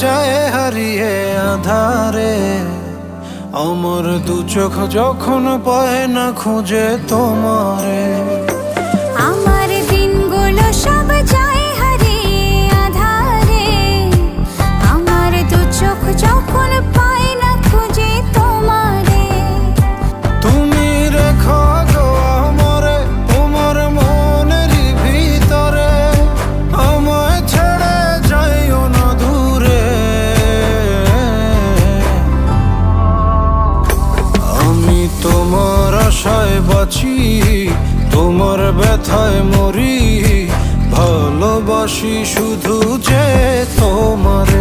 যায় হারিয়ে আধারে। আমার দু চোখ যখন পায় না খুঁজে তোমারে। আমার দিনগুলো সব যায় হারিয়ে আঁধারে। আমার দু চোখ যখন পায় না খুঁজে তোমারে। তুমি রেখো গো আমারে তোমার মনের ভিতরে, আমায় ছেড়ে যাইও না দূরে। আমি তোমার আশায় বাঁচি, তোমার ব্যথায় মরি, ভালোবাসি শুধু যে তোমারে।